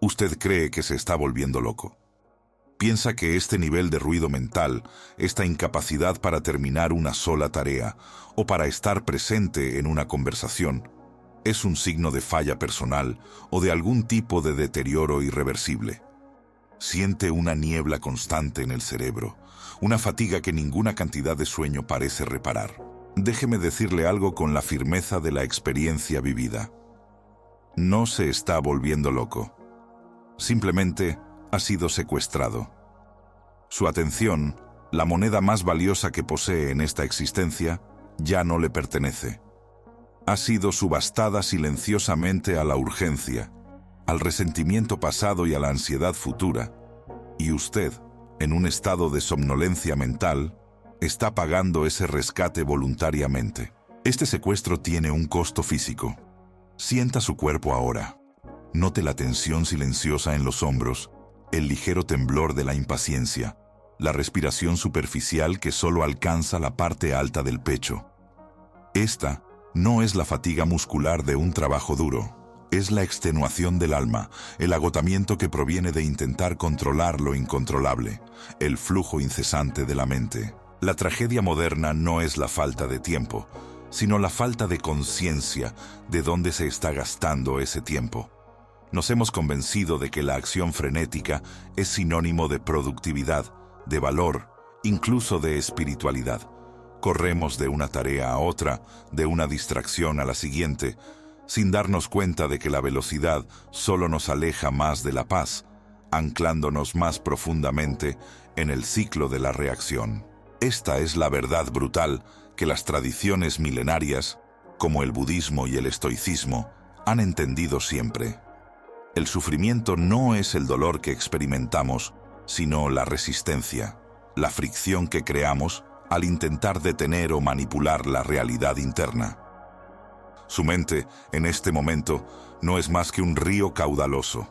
Usted cree que se está volviendo loco. Piensa que este nivel de ruido mental, esta incapacidad para terminar una sola tarea o para estar presente en una conversación, es un signo de falla personal o de algún tipo de deterioro irreversible. Siente una niebla constante en el cerebro, una fatiga que ninguna cantidad de sueño parece reparar. Déjeme decirle algo con la firmeza de la experiencia vivida. No se está volviendo loco. Simplemente ha sido secuestrado. Su atención, la moneda más valiosa que posee en esta existencia, ya no le pertenece. Ha sido subastada silenciosamente a la urgencia, al resentimiento pasado y a la ansiedad futura, y usted, en un estado de somnolencia mental, está pagando ese rescate voluntariamente. Este secuestro tiene un costo físico. Sienta su cuerpo ahora. Note la tensión silenciosa en los hombros, el ligero temblor de la impaciencia, la respiración superficial que solo alcanza la parte alta del pecho. Esta no es la fatiga muscular de un trabajo duro, es la extenuación del alma, el agotamiento que proviene de intentar controlar lo incontrolable, el flujo incesante de la mente. La tragedia moderna no es la falta de tiempo, sino la falta de conciencia de dónde se está gastando ese tiempo. Nos hemos convencido de que la acción frenética es sinónimo de productividad, de valor, incluso de espiritualidad. Corremos de una tarea a otra, de una distracción a la siguiente, sin darnos cuenta de que la velocidad solo nos aleja más de la paz, anclándonos más profundamente en el ciclo de la reacción. Esta es la verdad brutal que las tradiciones milenarias, como el budismo y el estoicismo, han entendido siempre. El sufrimiento no es el dolor que experimentamos, sino la resistencia, la fricción que creamos al intentar detener o manipular la realidad interna. Su mente, en este momento, no es más que un río caudaloso.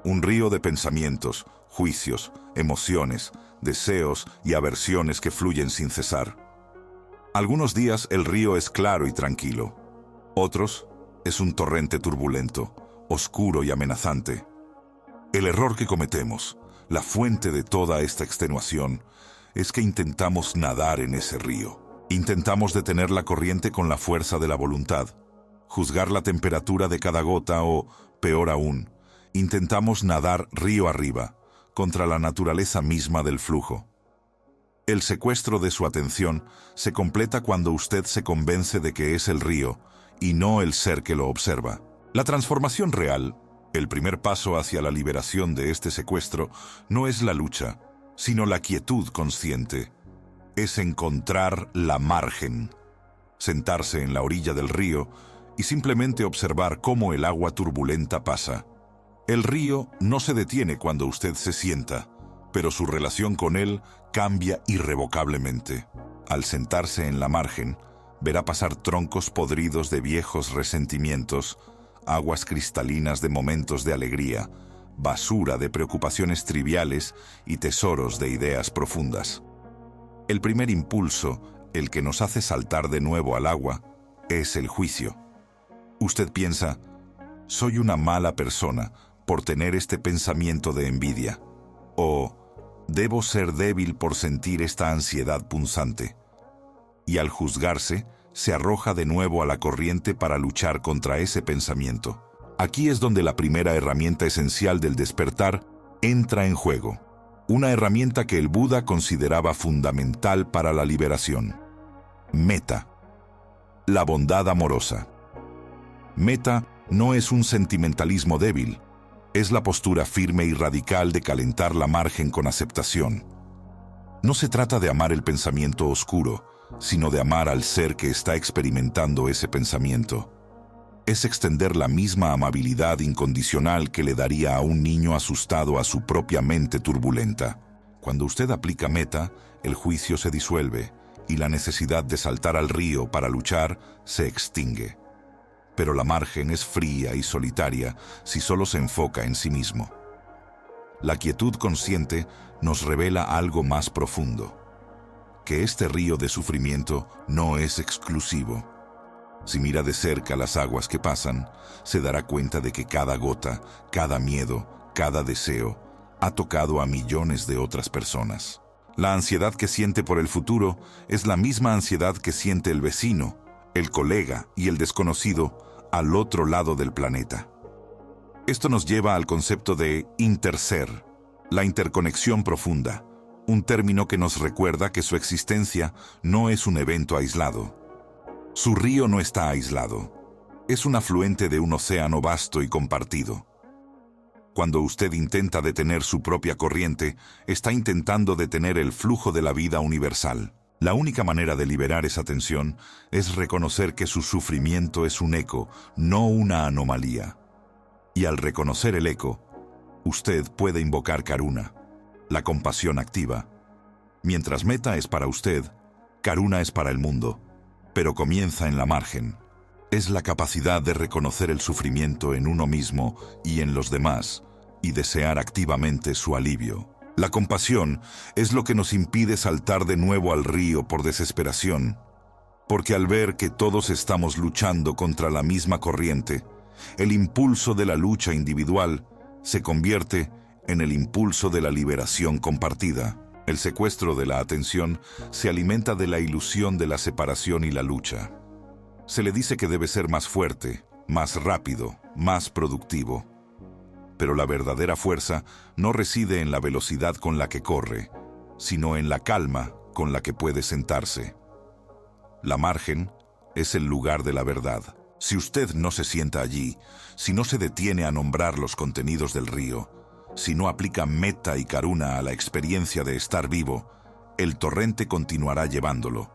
Un río de pensamientos, juicios, emociones, deseos y aversiones que fluyen sin cesar. Algunos días el río es claro y tranquilo. Otros es un torrente turbulento, oscuro y amenazante. El error que cometemos, la fuente de toda esta extenuación, es que intentamos nadar en ese río. Intentamos detener la corriente con la fuerza de la voluntad, juzgar la temperatura de cada gota o, peor aún, intentamos nadar río arriba, contra la naturaleza misma del flujo. El secuestro de su atención se completa cuando usted se convence de que es el río y no el ser que lo observa. La transformación real, el primer paso hacia la liberación de este secuestro, no es la lucha, sino la quietud consciente. Es encontrar la margen, sentarse en la orilla del río y simplemente observar cómo el agua turbulenta pasa. El río no se detiene cuando usted se sienta, pero su relación con él cambia irrevocablemente. Al sentarse en la margen, verá pasar troncos podridos de viejos resentimientos, aguas cristalinas de momentos de alegría, basura de preocupaciones triviales y tesoros de ideas profundas. El primer impulso, el que nos hace saltar de nuevo al agua, es el juicio. Usted piensa, soy una mala persona por tener este pensamiento de envidia, o debo ser débil por sentir esta ansiedad punzante. Y al juzgarse, se arroja de nuevo a la corriente para luchar contra ese pensamiento. Aquí es donde la primera herramienta esencial del despertar entra en juego. Una herramienta que el Buda consideraba fundamental para la liberación. Metta. La bondad amorosa. Metta no es un sentimentalismo débil, es la postura firme y radical de calentar la margen con aceptación. No se trata de amar el pensamiento oscuro, sino de amar al ser que está experimentando ese pensamiento. Es extender la misma amabilidad incondicional que le daría a un niño asustado a su propia mente turbulenta. Cuando usted aplica metta, el juicio se disuelve y la necesidad de saltar al río para luchar se extingue. Pero la margen es fría y solitaria si solo se enfoca en sí mismo. La quietud consciente nos revela algo más profundo, que este río de sufrimiento no es exclusivo. Si mira de cerca las aguas que pasan, se dará cuenta de que cada gota, cada miedo, cada deseo, ha tocado a millones de otras personas. La ansiedad que siente por el futuro es la misma ansiedad que siente el vecino, el colega y el desconocido al otro lado del planeta. Esto nos lleva al concepto de interser, la interconexión profunda, un término que nos recuerda que su existencia no es un evento aislado. Su río no está aislado, es un afluente de un océano vasto y compartido. Cuando usted intenta detener su propia corriente, está intentando detener el flujo de la vida universal. La única manera de liberar esa tensión es reconocer que su sufrimiento es un eco, no una anomalía. Y al reconocer el eco, usted puede invocar Karuna, la compasión activa. Mientras Metta es para usted, Karuna es para el mundo, pero comienza en la margen. Es la capacidad de reconocer el sufrimiento en uno mismo y en los demás, y desear activamente su alivio. La compasión es lo que nos impide saltar de nuevo al río por desesperación, porque al ver que todos estamos luchando contra la misma corriente, el impulso de la lucha individual se convierte en el impulso de la liberación compartida. El secuestro de la atención se alimenta de la ilusión de la separación y la lucha. Se le dice que debe ser más fuerte, más rápido, más productivo. Pero la verdadera fuerza no reside en la velocidad con la que corre, sino en la calma con la que puede sentarse. La margen es el lugar de la verdad. Si usted no se sienta allí, si no se detiene a nombrar los contenidos del río, si no aplica Metta y Karuna a la experiencia de estar vivo, el torrente continuará llevándolo,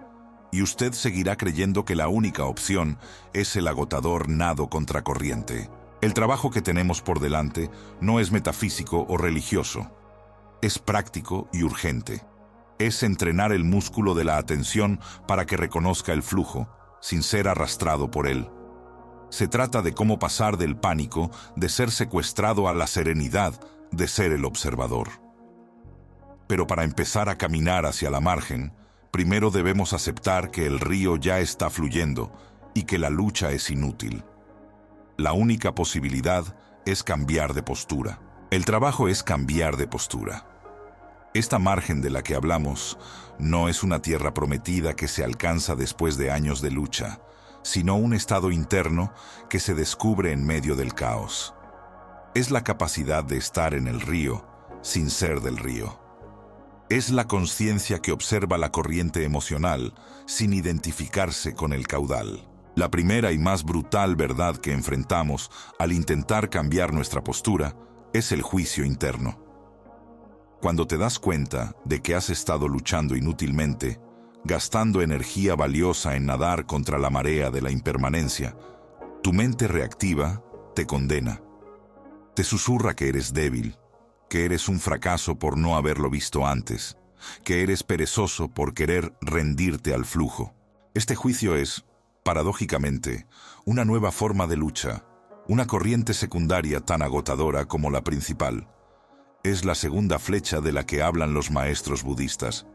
y usted seguirá creyendo que la única opción es el agotador nado contracorriente. El trabajo que tenemos por delante no es metafísico o religioso, es práctico y urgente. Es entrenar el músculo de la atención para que reconozca el flujo, sin ser arrastrado por él. Se trata de cómo pasar del pánico, de ser secuestrado, a la serenidad, de ser el observador. Pero para empezar a caminar hacia la margen, primero debemos aceptar que el río ya está fluyendo y que la lucha es inútil. La única posibilidad es cambiar de postura. El trabajo es cambiar de postura. Esta margen de la que hablamos no es una tierra prometida que se alcanza después de años de lucha, sino un estado interno que se descubre en medio del caos. Es la capacidad de estar en el río sin ser del río. Es la conciencia que observa la corriente emocional sin identificarse con el caudal. La primera y más brutal verdad que enfrentamos al intentar cambiar nuestra postura es el juicio interno. Cuando te das cuenta de que has estado luchando inútilmente, gastando energía valiosa en nadar contra la marea de la impermanencia, tu mente reactiva te condena. Te susurra que eres débil, que eres un fracaso por no haberlo visto antes, que eres perezoso por querer rendirte al flujo. Este juicio es, paradójicamente, una nueva forma de lucha, una corriente secundaria tan agotadora como la principal. Es la segunda flecha de la que hablan los maestros budistas.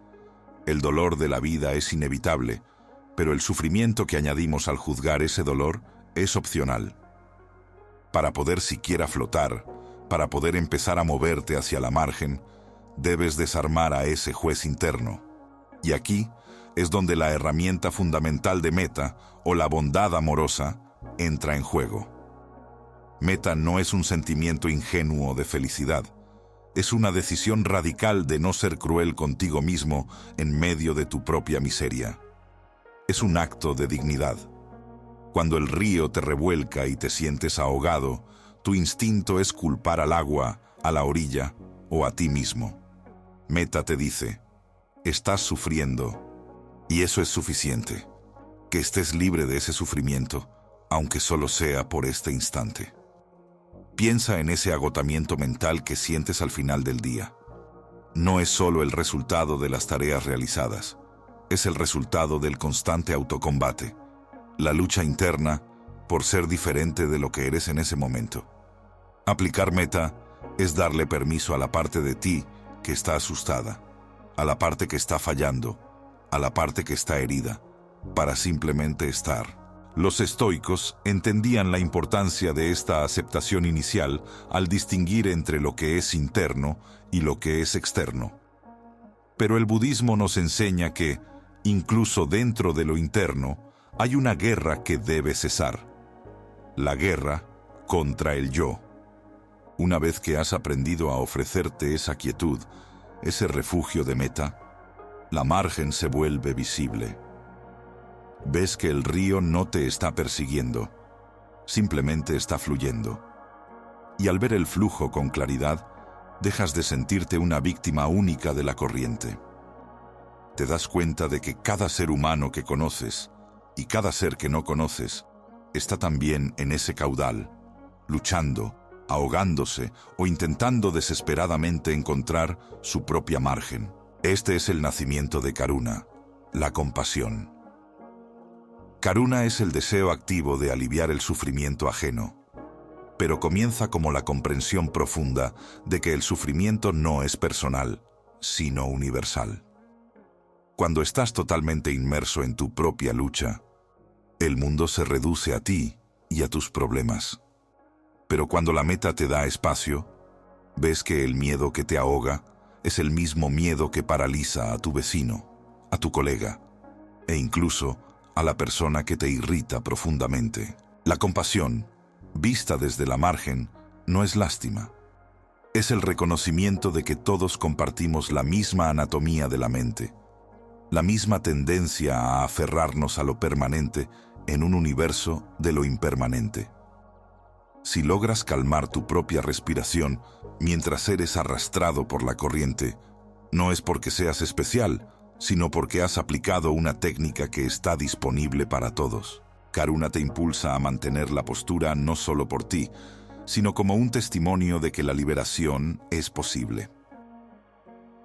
El dolor de la vida es inevitable, pero el sufrimiento que añadimos al juzgar ese dolor es opcional. Para poder siquiera flotar, para poder empezar a moverte hacia la margen, debes desarmar a ese juez interno. Y aquí es donde la herramienta fundamental de Metta, o la bondad amorosa, entra en juego. Metta no es un sentimiento ingenuo de felicidad. Es una decisión radical de no ser cruel contigo mismo en medio de tu propia miseria. Es un acto de dignidad. Cuando el río te revuelca y te sientes ahogado, tu instinto es culpar al agua, a la orilla o a ti mismo. Metta te dice, estás sufriendo, y eso es suficiente. Que estés libre de ese sufrimiento, aunque solo sea por este instante. Piensa en ese agotamiento mental que sientes al final del día. No es solo el resultado de las tareas realizadas, es el resultado del constante autocombate, la lucha interna por ser diferente de lo que eres en ese momento. Aplicar Metta es darle permiso a la parte de ti que está asustada, a la parte que está fallando, a la parte que está herida, para simplemente estar. Los estoicos entendían la importancia de esta aceptación inicial al distinguir entre lo que es interno y lo que es externo. Pero el budismo nos enseña que, incluso dentro de lo interno, hay una guerra que debe cesar. La guerra contra el yo. Una vez que has aprendido a ofrecerte esa quietud, ese refugio de meta, la margen se vuelve visible. Ves que el río no te está persiguiendo, simplemente está fluyendo. Y al ver el flujo con claridad, dejas de sentirte una víctima única de la corriente. Te das cuenta de que cada ser humano que conoces y cada ser que no conoces está también en ese caudal, luchando, ahogándose o intentando desesperadamente encontrar su propia margen. Este es el nacimiento de Karuna, la compasión. Karuna es el deseo activo de aliviar el sufrimiento ajeno, pero comienza como la comprensión profunda de que el sufrimiento no es personal, sino universal. Cuando estás totalmente inmerso en tu propia lucha, el mundo se reduce a ti y a tus problemas. Pero cuando la meta te da espacio, ves que el miedo que te ahoga es el mismo miedo que paraliza a tu vecino, a tu colega, e incluso a la persona que te irrita profundamente. La compasión, vista desde la margen, no es lástima. Es el reconocimiento de que todos compartimos la misma anatomía de la mente, la misma tendencia a aferrarnos a lo permanente en un universo de lo impermanente. Si logras calmar tu propia respiración mientras eres arrastrado por la corriente, no es porque seas especial, sino porque has aplicado una técnica que está disponible para todos. Karuna te impulsa a mantener la postura no solo por ti, sino como un testimonio de que la liberación es posible.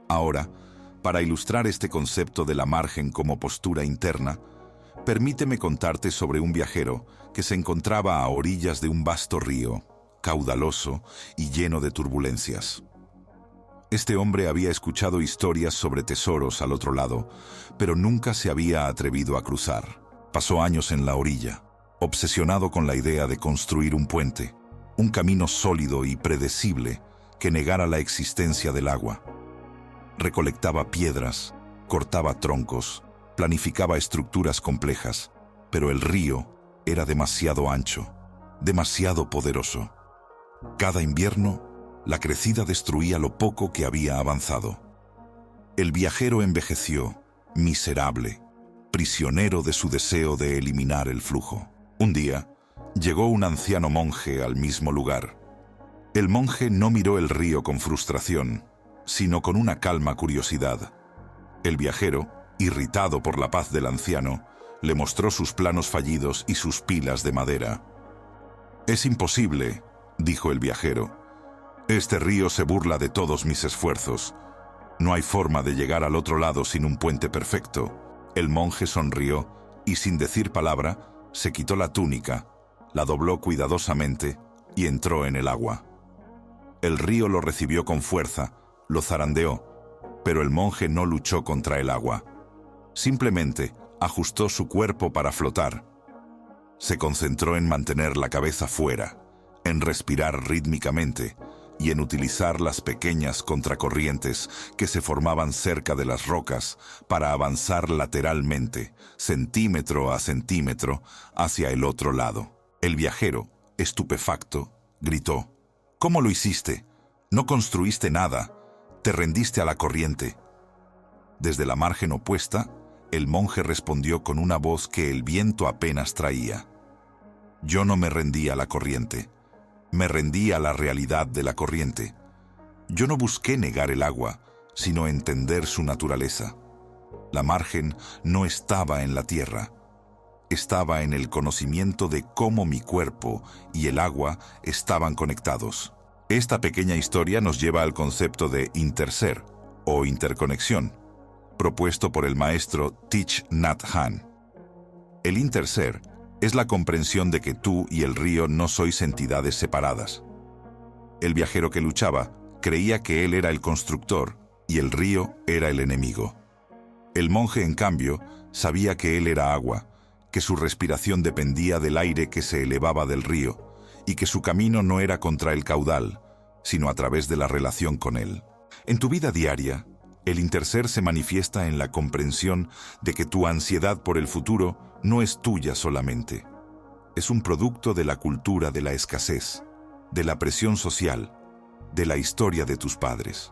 Ahora, para ilustrar este concepto de la margen como postura interna, permíteme contarte sobre un viajero que se encontraba a orillas de un vasto río, caudaloso y lleno de turbulencias. Este hombre había escuchado historias sobre tesoros al otro lado, pero nunca se había atrevido a cruzar. Pasó años en la orilla, obsesionado con la idea de construir un puente, un camino sólido y predecible que negara la existencia del agua. Recolectaba piedras, cortaba troncos, planificaba estructuras complejas, pero el río era demasiado ancho, demasiado poderoso. Cada invierno, la crecida destruía lo poco que había avanzado. El viajero envejeció, miserable, prisionero de su deseo de eliminar el flujo. Un día, llegó un anciano monje al mismo lugar. El monje no miró el río con frustración, sino con una calma curiosidad. El viajero, irritado por la paz del anciano, le mostró sus planos fallidos y sus pilas de madera. «Es imposible», dijo el viajero. «Este río se burla de todos mis esfuerzos. No hay forma de llegar al otro lado sin un puente perfecto». El monje sonrió y, sin decir palabra, se quitó la túnica, la dobló cuidadosamente y entró en el agua. El río lo recibió con fuerza, lo zarandeó, pero el monje no luchó contra el agua. Simplemente ajustó su cuerpo para flotar. Se concentró en mantener la cabeza fuera, en respirar rítmicamente y en utilizar las pequeñas contracorrientes que se formaban cerca de las rocas para avanzar lateralmente, centímetro a centímetro, hacia el otro lado. El viajero, estupefacto, gritó: «¿Cómo lo hiciste? No construiste nada. Te rendiste a la corriente». Desde la margen opuesta, el monje respondió con una voz que el viento apenas traía: «Yo no me rendí a la corriente. Me rendí a la realidad de la corriente. Yo no busqué negar el agua, sino entender su naturaleza. La margen no estaba en la tierra. Estaba en el conocimiento de cómo mi cuerpo y el agua estaban conectados». Esta pequeña historia nos lleva al concepto de interser, o interconexión, propuesto por el maestro Thich Nhat Hanh. El interser es la comprensión de que tú y el río no sois entidades separadas. El viajero que luchaba creía que él era el constructor y el río era el enemigo. El monje, en cambio, sabía que él era agua, que su respiración dependía del aire que se elevaba del río y que su camino no era contra el caudal, sino a través de la relación con él. En tu vida diaria, el interser se manifiesta en la comprensión de que tu ansiedad por el futuro no es tuya solamente. Es un producto de la cultura de la escasez, de la presión social, de la historia de tus padres.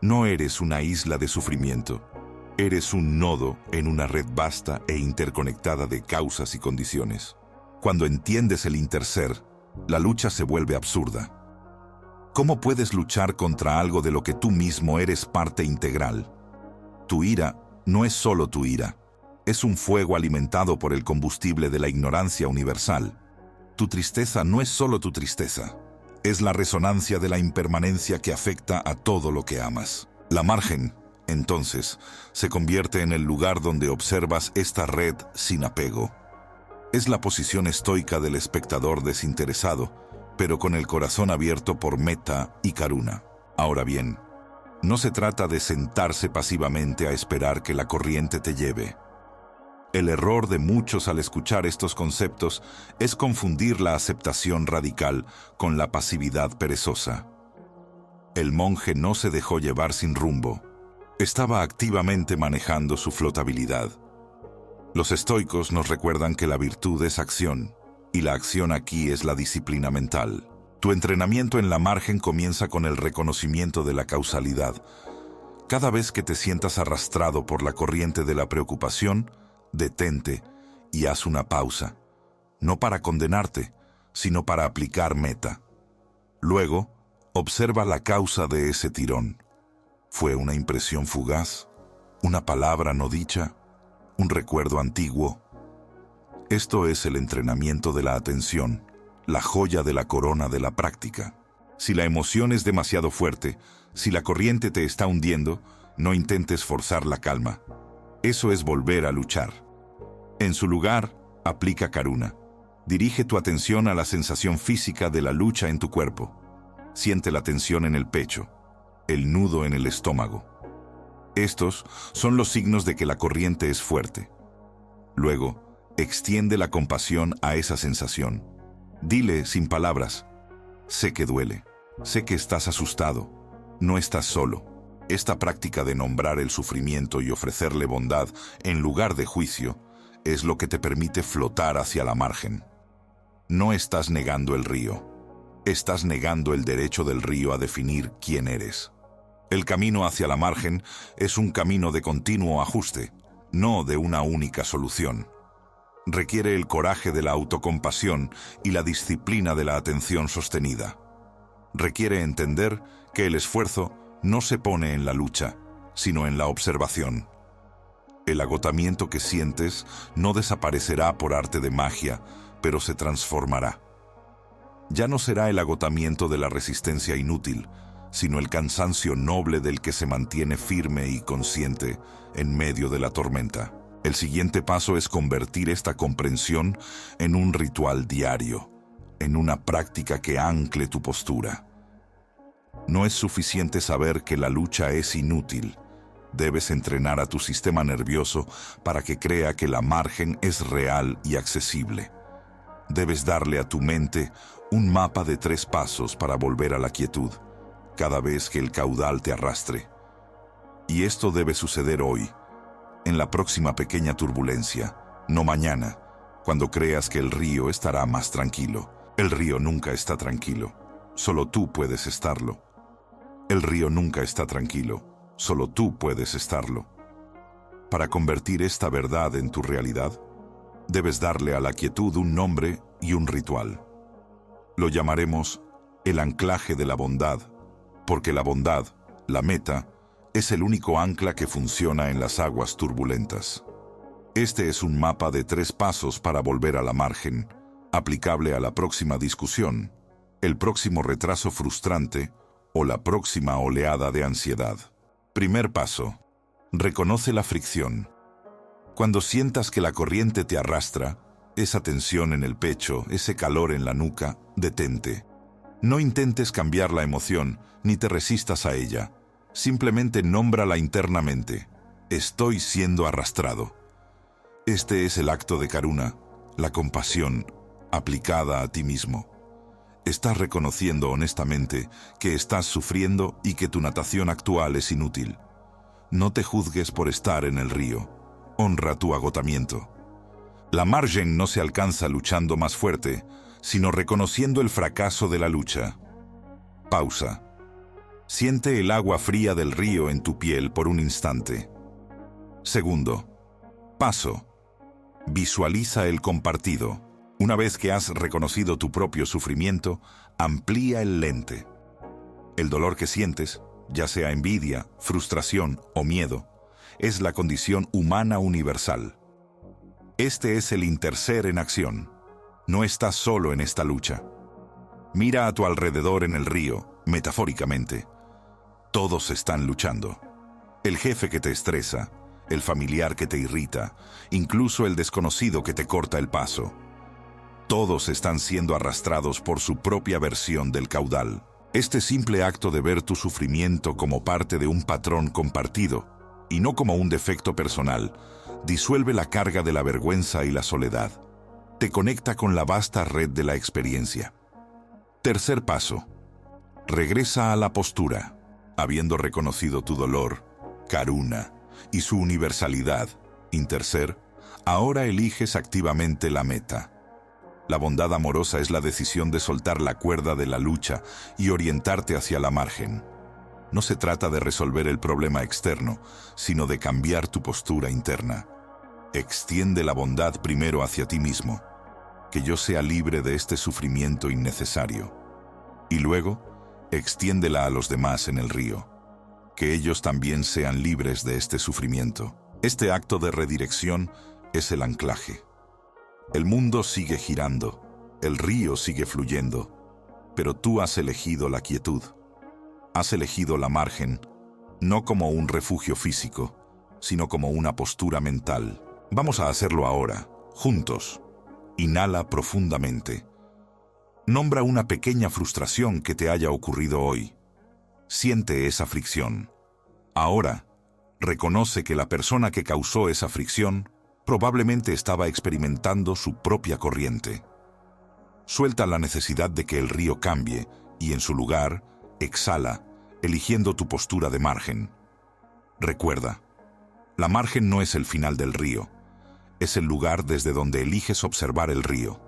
No eres una isla de sufrimiento. Eres un nodo en una red vasta e interconectada de causas y condiciones. Cuando entiendes el interser, la lucha se vuelve absurda. ¿Cómo puedes luchar contra algo de lo que tú mismo eres parte integral? Tu ira no es solo tu ira. Es un fuego alimentado por el combustible de la ignorancia universal. Tu tristeza no es solo tu tristeza. Es la resonancia de la impermanencia que afecta a todo lo que amas. La margen, entonces, se convierte en el lugar donde observas esta red sin apego. Es la posición estoica del espectador desinteresado, pero con el corazón abierto por meta y karuna. Ahora bien, no se trata de sentarse pasivamente a esperar que la corriente te lleve. El error de muchos al escuchar estos conceptos es confundir la aceptación radical con la pasividad perezosa. El monje no se dejó llevar sin rumbo. Estaba activamente manejando su flotabilidad. Los estoicos nos recuerdan que la virtud es acción, y la acción aquí es la disciplina mental. Tu entrenamiento en la margen comienza con el reconocimiento de la causalidad. Cada vez que te sientas arrastrado por la corriente de la preocupación, detente y haz una pausa, no para condenarte, sino para aplicar meta. Luego, observa la causa de ese tirón. ¿Fue una impresión fugaz? ¿Una palabra no dicha? ¿Un recuerdo antiguo? Esto es el entrenamiento de la atención, la joya de la corona de la práctica. Si la emoción es demasiado fuerte, si la corriente te está hundiendo, no intentes forzar la calma. Eso es volver a luchar. En su lugar, aplica karuna. Dirige tu atención a la sensación física de la lucha en tu cuerpo. Siente la tensión en el pecho, el nudo en el estómago. Estos son los signos de que la corriente es fuerte. Luego, extiende la compasión a esa sensación. Dile sin palabras: sé que duele, sé que estás asustado, no estás solo. Esta práctica de nombrar el sufrimiento y ofrecerle bondad en lugar de juicio es lo que te permite flotar hacia la margen. No estás negando el río, estás negando el derecho del río a definir quién eres. El camino hacia la margen es un camino de continuo ajuste, no de una única solución. Requiere el coraje de la autocompasión y la disciplina de la atención sostenida. Requiere entender que el esfuerzo no se pone en la lucha, sino en la observación. El agotamiento que sientes no desaparecerá por arte de magia, pero se transformará. Ya no será el agotamiento de la resistencia inútil, sino el cansancio noble del que se mantiene firme y consciente en medio de la tormenta. El siguiente paso es convertir esta comprensión en un ritual diario, en una práctica que ancle tu postura. No es suficiente saber que la lucha es inútil. Debes entrenar a tu sistema nervioso para que crea que la margen es real y accesible. Debes darle a tu mente un mapa de 3 pasos para volver a la quietud, cada vez que el caudal te arrastre. Y esto debe suceder hoy, en la próxima pequeña turbulencia, no mañana, cuando creas que el río estará más tranquilo. El río nunca está tranquilo, solo tú puedes estarlo. El río nunca está tranquilo, solo tú puedes estarlo. Para convertir esta verdad en tu realidad, debes darle a la quietud un nombre y un ritual. Lo llamaremos el anclaje de la bondad, porque la bondad, la meta, es el único ancla que funciona en las aguas turbulentas. Este es un mapa de 3 pasos para volver a la margen, aplicable a la próxima discusión, el próximo retraso frustrante o la próxima oleada de ansiedad. Primer paso: reconoce la fricción. Cuando sientas que la corriente te arrastra, esa tensión en el pecho, ese calor en la nuca, detente. No intentes cambiar la emoción, ni te resistas a ella. Simplemente nómbrala internamente. Estoy siendo arrastrado. Este es el acto de karuna, la compasión, aplicada a ti mismo. Estás reconociendo honestamente que estás sufriendo y que tu natación actual es inútil. No te juzgues por estar en el río. Honra tu agotamiento. La margen no se alcanza luchando más fuerte, sino reconociendo el fracaso de la lucha. Pausa. Siente el agua fría del río en tu piel por un instante. Segundo. Paso. Visualiza el compartido. Una vez que has reconocido tu propio sufrimiento, amplía el lente. El dolor que sientes, ya sea envidia, frustración o miedo, es la condición humana universal. Este es el interser en acción. No estás solo en esta lucha. Mira a tu alrededor en el río, metafóricamente. Todos están luchando. El jefe que te estresa, el familiar que te irrita, incluso el desconocido que te corta el paso. Todos están siendo arrastrados por su propia versión del caudal. Este simple acto de ver tu sufrimiento como parte de un patrón compartido, y no como un defecto personal, disuelve la carga de la vergüenza y la soledad. Te conecta con la vasta red de la experiencia. Tercer paso. Regresa a la postura. Habiendo reconocido tu dolor, karuna, y su universalidad, interser, ahora eliges activamente la meta. La bondad amorosa es la decisión de soltar la cuerda de la lucha y orientarte hacia la margen. No se trata de resolver el problema externo, sino de cambiar tu postura interna. Extiende la bondad primero hacia ti mismo, que yo sea libre de este sufrimiento innecesario. Y luego, extiéndela a los demás en el río, que ellos también sean libres de este sufrimiento. Este acto de redirección es el anclaje. El mundo sigue girando, el río sigue fluyendo, pero tú has elegido la quietud. Has elegido la margen, no como un refugio físico, sino como una postura mental. Vamos a hacerlo ahora, juntos. Inhala profundamente. Nombra una pequeña frustración que te haya ocurrido hoy. Siente esa fricción. Ahora, reconoce que la persona que causó esa fricción probablemente estaba experimentando su propia corriente. Suelta la necesidad de que el río cambie y en su lugar, exhala, eligiendo tu postura de margen. Recuerda, la margen no es el final del río, es el lugar desde donde eliges observar el río.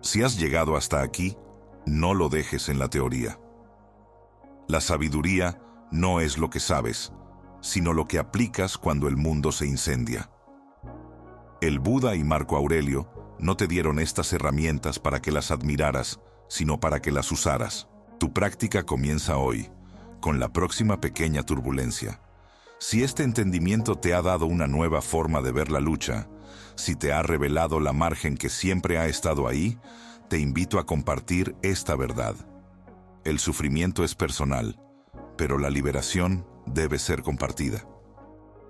Si has llegado hasta aquí, no lo dejes en la teoría. La sabiduría no es lo que sabes, sino lo que aplicas cuando el mundo se incendia. El Buda y Marco Aurelio no te dieron estas herramientas para que las admiraras, sino para que las usaras. Tu práctica comienza hoy, con la próxima pequeña turbulencia. Si este entendimiento te ha dado una nueva forma de ver la lucha, si te ha revelado la margen que siempre ha estado ahí, te invito a compartir esta verdad. El sufrimiento es personal, pero la liberación debe ser compartida.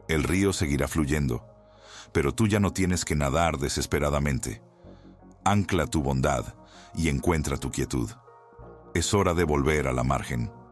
El río seguirá fluyendo, pero tú ya no tienes que nadar desesperadamente. Ancla tu bondad y encuentra tu quietud. Es hora de volver a la margen.